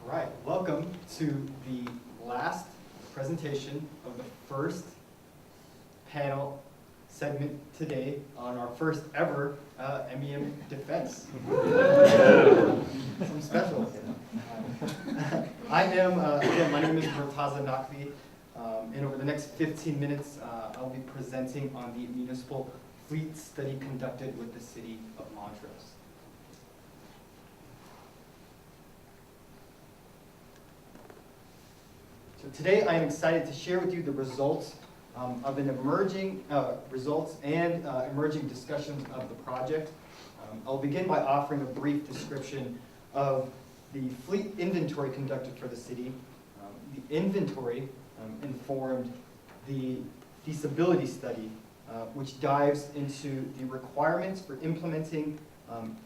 Right, welcome to the last presentation of the first panel segment today on our first ever MEM defense. Some specials. Again, my name is Murtaza Naqvi, and over the next 15 minutes, I'll be presenting on the municipal fleet study conducted with the city of Montrose. So today I am excited to share with you the results of an emerging emerging discussions of the project. I'll begin by offering a brief description of the fleet inventory conducted for the city. The inventory informed the feasibility study, which dives into the requirements for implementing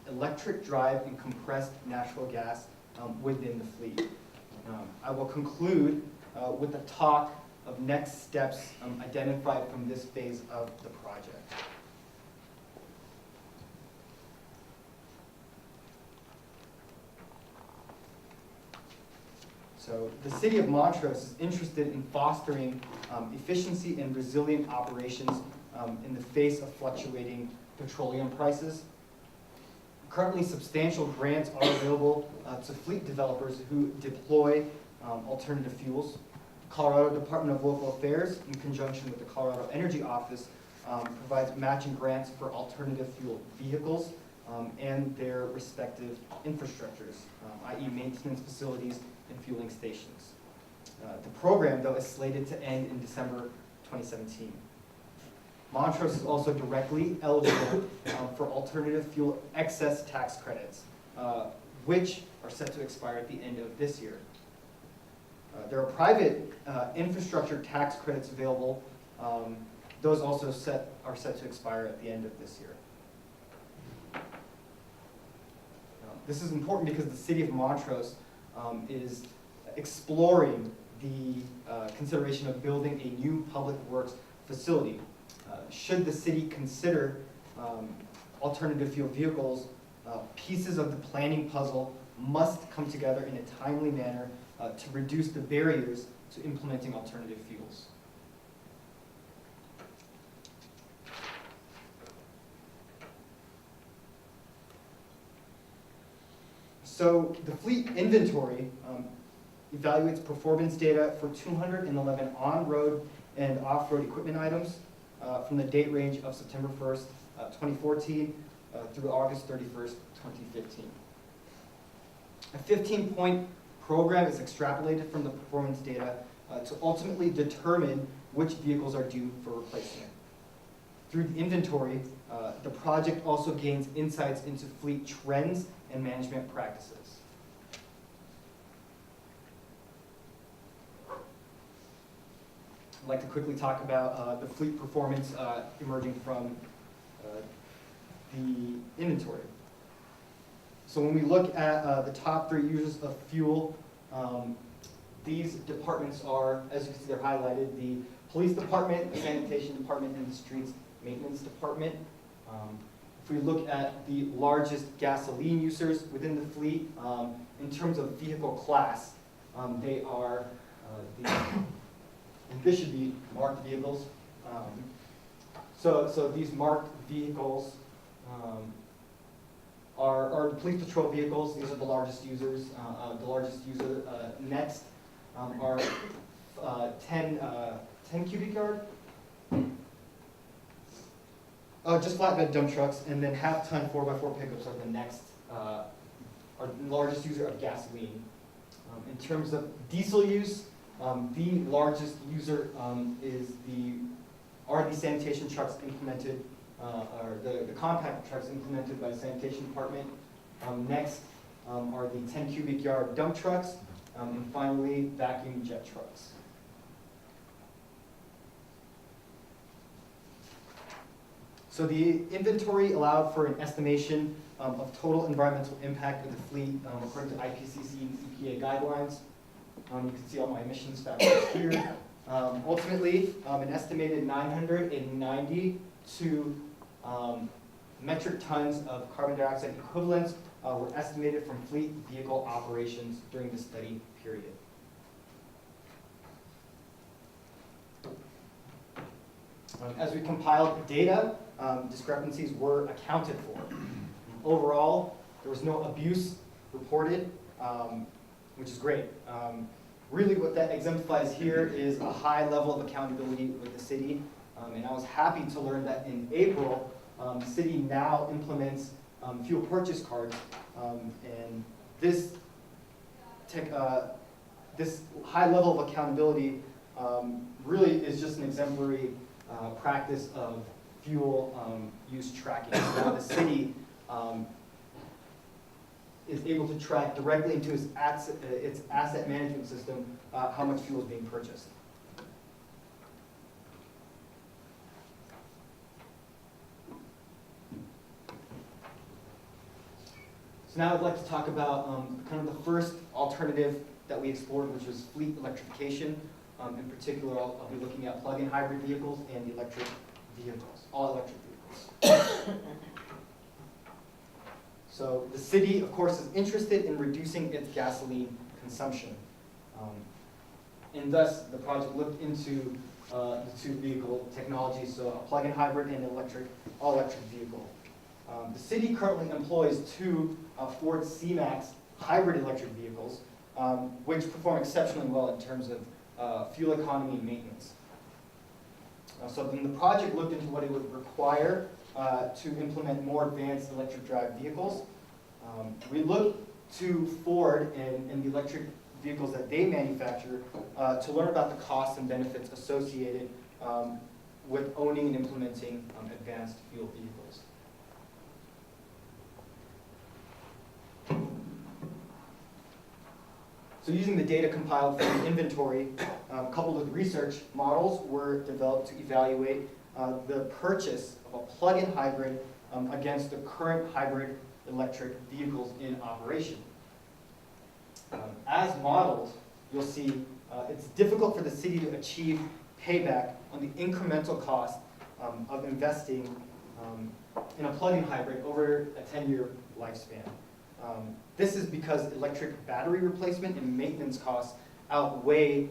electric drive and compressed natural gas within the fleet. I will conclude with a talk of next steps identified from this phase of the project. So the city of Montrose is interested in fostering efficiency and resilient operations in the face of fluctuating petroleum prices. Currently, substantial grants are available to fleet developers who deploy alternative fuels. Colorado Department of Local Affairs, in conjunction with the Colorado Energy Office, provides matching grants for alternative fuel vehicles and their respective infrastructures, i.e. maintenance facilities and fueling stations. The program, though, is slated to end in December 2017. Montrose is also directly eligible for alternative fuel excess tax credits, which are set to expire at the end of this year. There are private infrastructure tax credits available. Those also are set to expire at the end of this year. This is important because the city of Montrose is exploring the consideration of building a new public works facility. Should the city consider alternative fuel vehicles, pieces of the planning puzzle must come together in a timely manner to reduce the barriers to implementing alternative fuels. So the fleet inventory evaluates performance data for 211 on-road and off-road equipment items from the date range of September 1st, 2014 through August 31st, 2015. A 15-point program is extrapolated from the performance data to ultimately determine which vehicles are due for replacement. Through the inventory, the project also gains insights into fleet trends and management practices. I'd like to quickly talk about the fleet performance emerging from the inventory. So when we look at the top 3 users of fuel, these departments are, as you can see, they're highlighted: the police department, the sanitation department, and the streets maintenance department. If we look at the largest gasoline users within the fleet, in terms of vehicle class, they are and this should be marked vehicles. So these marked vehicles are police patrol vehicles. These are the largest users. The largest user next are 10 cubic yard. Just flatbed dump trucks, and then half-ton 4x4 pickups are the next, are the largest user of gasoline. In terms of diesel use, the largest user are the sanitation trucks implemented, or the compact trucks implemented by the sanitation department. Next are the 10 cubic yard dump trucks, and finally vacuum jet trucks. So the inventory allowed for an estimation of total environmental impact of the fleet according to IPCC and EPA guidelines. You can see all my emissions factors here. Ultimately, an estimated 992 metric tons of carbon dioxide equivalents were estimated from fleet vehicle operations during the study period. As we compiled data, discrepancies were accounted for. Overall, there was no abuse reported, which is great. Really what that exemplifies here is a high level of accountability with the city. And I was happy to learn that in April, the city now implements fuel purchase cards. And this high level of accountability really is just an exemplary practice of fuel use tracking. So now the city is able to track directly into its asset management system how much fuel is being purchased. So now I'd like to talk about kind of the first alternative that we explored, which was fleet electrification. In particular, I'll be looking at plug-in hybrid vehicles and electric vehicles, all electric vehicles. So the city, of course, is interested in reducing its gasoline consumption. And thus, the project looked into the two vehicle technologies, so a plug-in hybrid and an all-electric vehicle. The city currently employs two Ford C-Max hybrid electric vehicles, which perform exceptionally well in terms of fuel economy and maintenance. So then the project looked into what it would require to implement more advanced electric drive vehicles. We looked to Ford and the electric vehicles that they manufacture to learn about the costs and benefits associated with owning and implementing advanced fuel vehicles. So using the data compiled from the inventory, coupled with research, models were developed to evaluate the purchase of a plug-in hybrid against the current hybrid electric vehicles in operation. As modeled, you'll see it's difficult for the city to achieve payback on the incremental cost of investing in a plug-in hybrid over a 10-year lifespan. This is because electric battery replacement and maintenance costs outweigh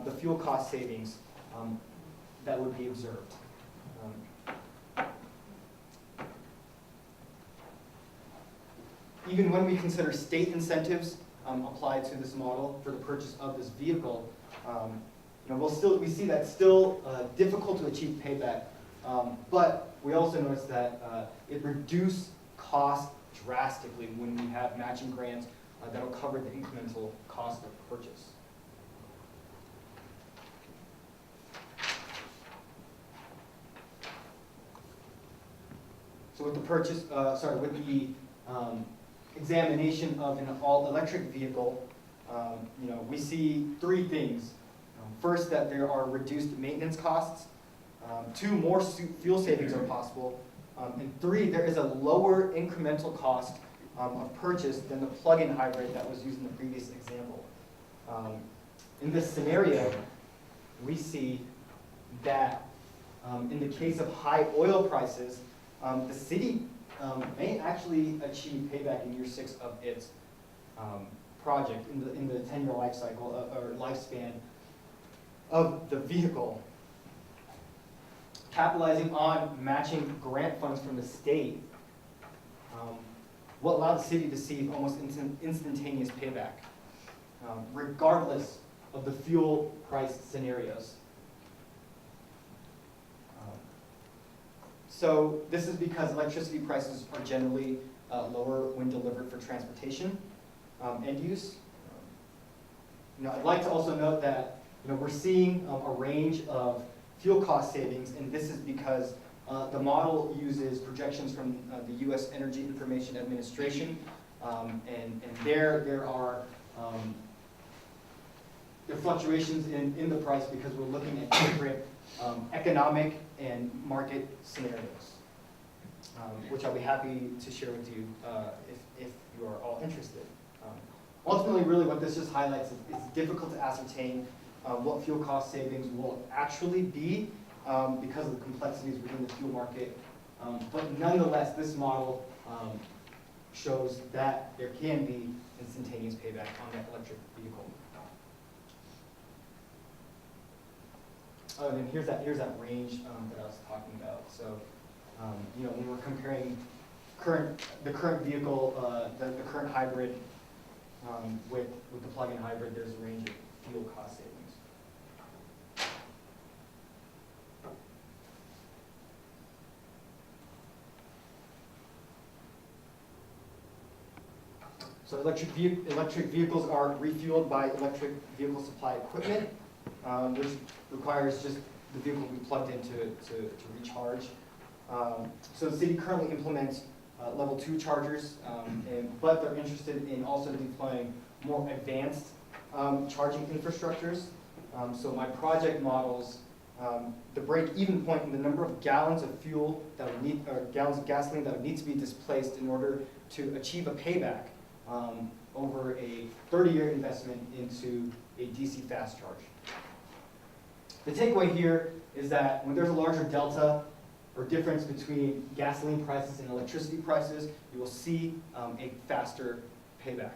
the fuel cost savings that would be observed. Even when we consider state incentives applied to this model for the purchase of this vehicle, we see that still difficult to achieve payback, but we also notice that it reduces cost drastically when we have matching grants that will cover the incremental cost of purchase. So with the purchase, with the examination of an all-electric vehicle, we see three things. First, that there are reduced maintenance costs. Two, more fuel savings are possible. And three, there is a lower incremental cost of purchase than the plug-in hybrid that was used in the previous example. In this scenario, we see that in the case of high oil prices, the city may actually achieve payback in year 6 of its project in the 10-year life cycle or lifespan of the vehicle. Capitalizing on matching grant funds from the state will allow the city to see almost instantaneous payback, regardless of the fuel price scenarios. So this is because electricity prices are generally lower when delivered for transportation end use. I'd like to also note that we're seeing a range of fuel cost savings, and this is because the model uses projections from the U.S. Energy Information Administration, and there are fluctuations in the price because we're looking at different economic and market scenarios, which I'll be happy to share with you if you are all interested. Ultimately, really what this just highlights is it's difficult to ascertain what fuel cost savings will actually be because of the complexities within the fuel market. But nonetheless, this model shows that there can be instantaneous payback on that electric vehicle. Oh, and then here's that range that I was talking about. So, you know, when we're comparing the current vehicle, the current hybrid with the plug-in hybrid, there's a range of fuel cost savings. So electric vehicles are refueled by electric vehicle supply equipment, which requires just the vehicle to be plugged in to recharge. So the city currently implements level 2 chargers, but they're interested in also deploying more advanced charging infrastructures. So my project models the break-even point in the number of gallons of fuel that would need, or gallons of gasoline that would need to be displaced in order to achieve a payback over a 30-year investment into a DC fast charge. The takeaway here is that when there's a larger delta or difference between gasoline prices and electricity prices, you will see a faster payback.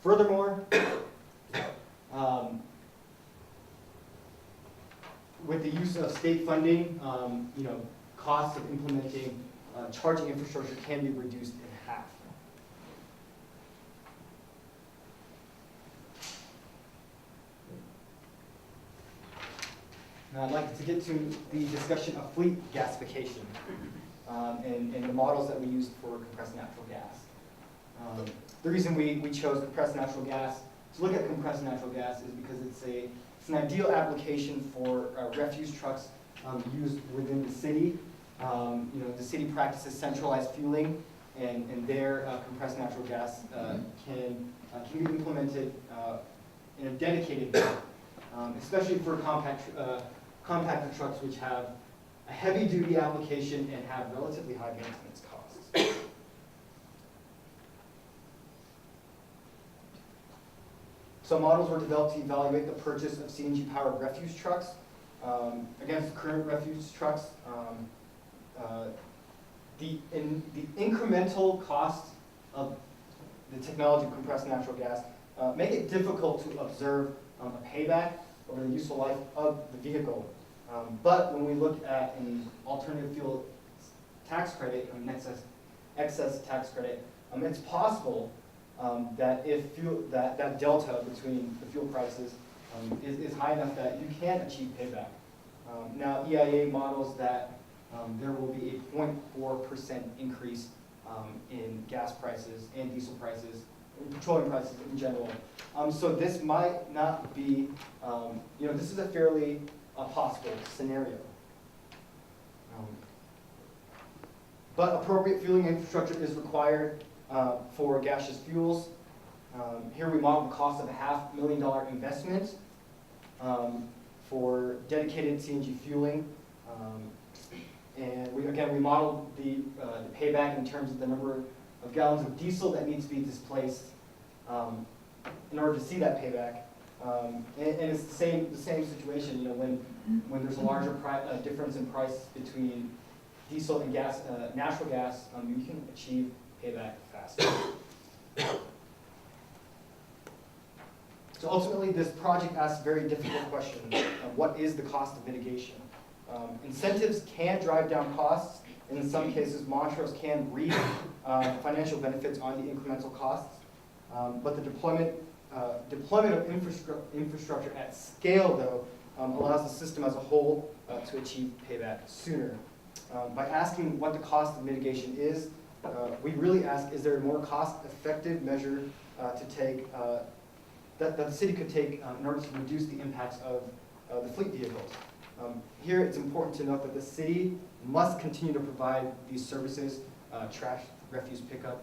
Furthermore, with the use of state funding, you know, costs of implementing charging infrastructure can be reduced in half. Now I'd like to get to the discussion of fleet gasification and the models that we used for compressed natural gas. The reason we chose compressed natural gas to look at compressed natural gas is because it's an ideal application for refuse trucks used within the city. You know, the city practices centralized fueling, and there compressed natural gas can be implemented in a dedicated way, especially for compactor trucks which have a heavy-duty application and have relatively high maintenance costs. So models were developed to evaluate the purchase of CNG-powered refuse trucks against current refuse trucks. The incremental cost of the technology of compressed natural gas make it difficult to observe a payback over the useful life of the vehicle. But when we look at an alternative fuel tax credit, an excess tax credit, it's possible that if that delta between the fuel prices is high enough that you can achieve payback. Now, EIA models that there will be a 0.4% increase in gas prices and diesel prices, and petroleum prices in general. So this might not be, you know, this is a fairly possible scenario. But appropriate fueling infrastructure is required for gaseous fuels. Here we model the cost of a $500,000 investment for dedicated CNG fueling. And we modeled the payback in terms of the number of gallons of diesel that needs to be displaced in order to see that payback. And it's the same situation. You know, when there's a larger difference in price between diesel and gas, natural gas, you can achieve payback faster. So ultimately, this project asks a very difficult question: what is the cost of mitigation? Incentives can drive down costs. In some cases, Montrose can reap financial benefits on the incremental costs. But the deployment of infrastructure at scale, though, allows the system as a whole to achieve payback sooner. By asking what the cost of mitigation is, we really ask, is there a more cost-effective measure to take, that the city could take in order to reduce the impacts of the fleet vehicles? Here, it's important to note that the city must continue to provide these services, trash, refuse pickup,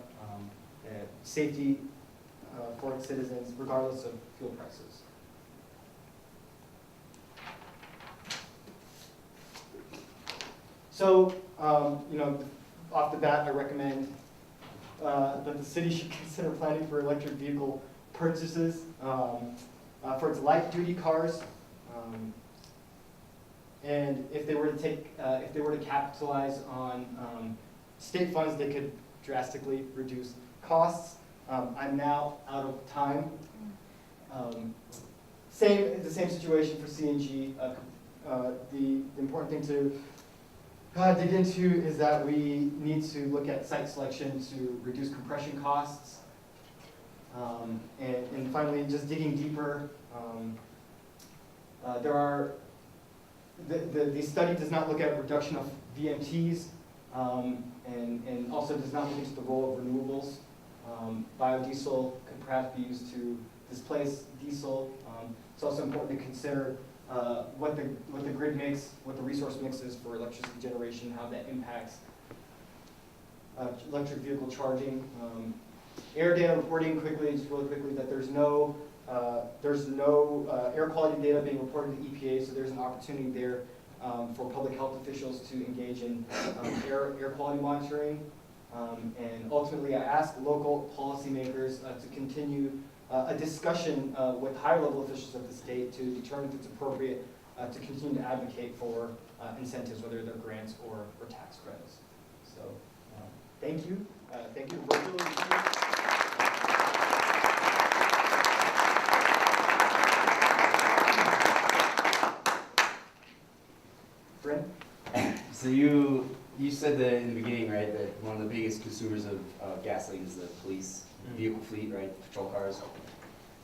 safety for its citizens, regardless of fuel prices. So, you know, off the bat, I recommend that the city should consider planning for electric vehicle purchases for its light-duty cars. And if they were to capitalize on state funds, they could drastically reduce costs. I'm now out of time. The same situation for CNG. The important thing to dig into is that we need to look at site selection to reduce compression costs. And finally, just digging deeper, the study does not look at reduction of VMTs, and also does not look into the role of renewables. Biodiesel could perhaps be used to displace diesel. It's also important to consider what the grid mix, what the resource mix is for electricity generation, how that impacts electric vehicle charging. Air data reporting quickly, just really quickly, that there's no air quality data being reported to EPA, so there's an opportunity there for public health officials to engage in air quality monitoring. And ultimately, I ask local policymakers to continue a discussion with higher level officials of the state to determine if it's appropriate to continue to advocate for incentives, whether they're grants or tax credits. So thank you. Thank you. Brent? So you said that in the beginning, right, that one of the biggest consumers of gasoline is the police vehicle fleet, right, patrol cars.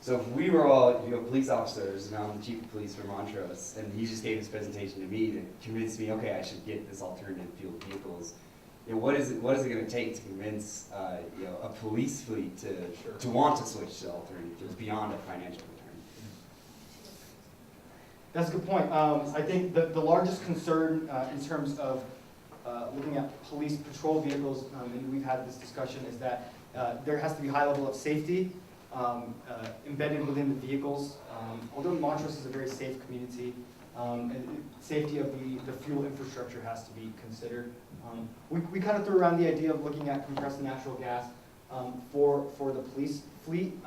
So if we were all, police officers, and I'm the chief of police for Montrose, and he just gave this presentation to me to convince me, okay, I should get this alternative fuel vehicles. What is it going to take to convince a police fleet to want to switch to alternative fuels beyond a financial return? That's a good point. I think the largest concern in terms of looking at police patrol vehicles, and we've had this discussion, is that there has to be a high level of safety embedded within the vehicles. Although Montrose is a very safe community, and safety of the fuel infrastructure has to be considered. We kind of threw around the idea of looking at compressed natural gas for the police fleet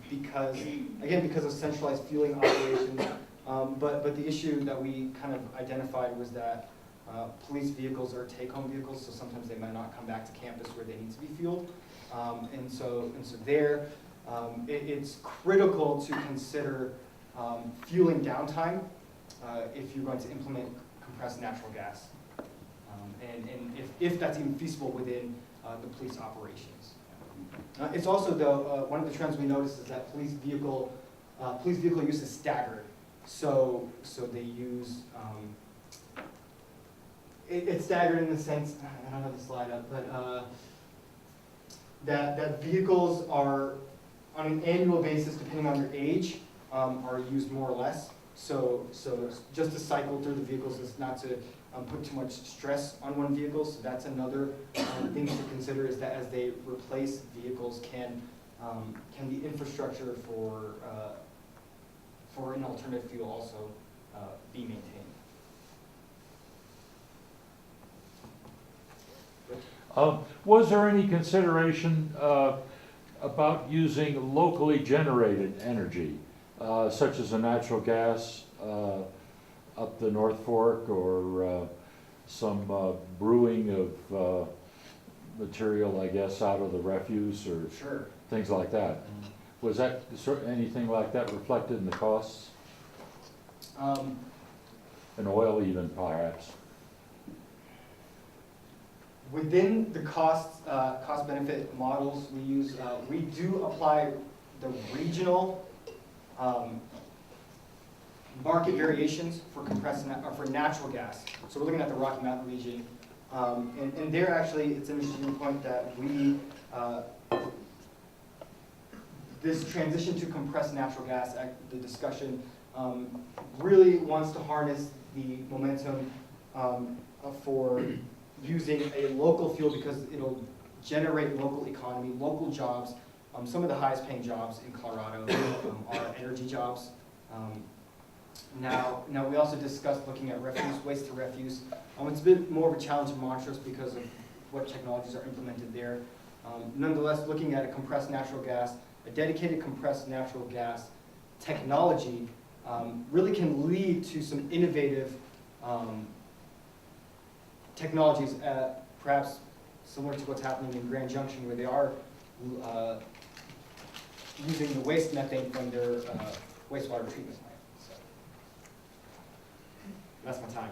because of centralized fueling operations. But the issue that we kind of identified was that police vehicles are take-home vehicles, so sometimes they might not come back to campus where they need to be fueled. And so there, it's critical to consider fueling downtime if you're going to implement compressed natural gas, and if that's even feasible within the police operations. It's also, though, one of the trends we noticed is that police vehicle use is staggered. So they use, it's staggered in the sense, I don't have the slide up, but that vehicles are, on an annual basis, depending on their age, are used more or less. So just to cycle through the vehicles is not to put too much stress on one vehicle. So that's another thing to consider, is that as they replace vehicles, can the infrastructure for an alternative fuel also be maintained. Was there any consideration about using locally generated energy, such as a natural gas up the North Fork, or some brewing of material, I guess, out of the refuse, or Sure. things like that? Was that anything like that reflected in the costs? And oil even, perhaps? Within the cost benefit models we use, we do apply the regional market variations for for natural gas. So we're looking at the Rocky Mountain region, and there actually, it's an interesting point that we this transition to compressed natural gas, the discussion really wants to harness the momentum for using a local fuel, because it'll generate local economy, local jobs. Some of the highest paying jobs in Colorado are energy jobs. Now we also discussed looking at refuse, waste to refuse. It's a bit more of a challenge in Montrose because of what technologies are implemented there. Nonetheless, looking at a compressed natural gas, a dedicated compressed natural gas technology really can lead to some innovative technologies, perhaps similar to what's happening in Grand Junction, where they are using the waste methane from their wastewater treatment plant. So that's my time.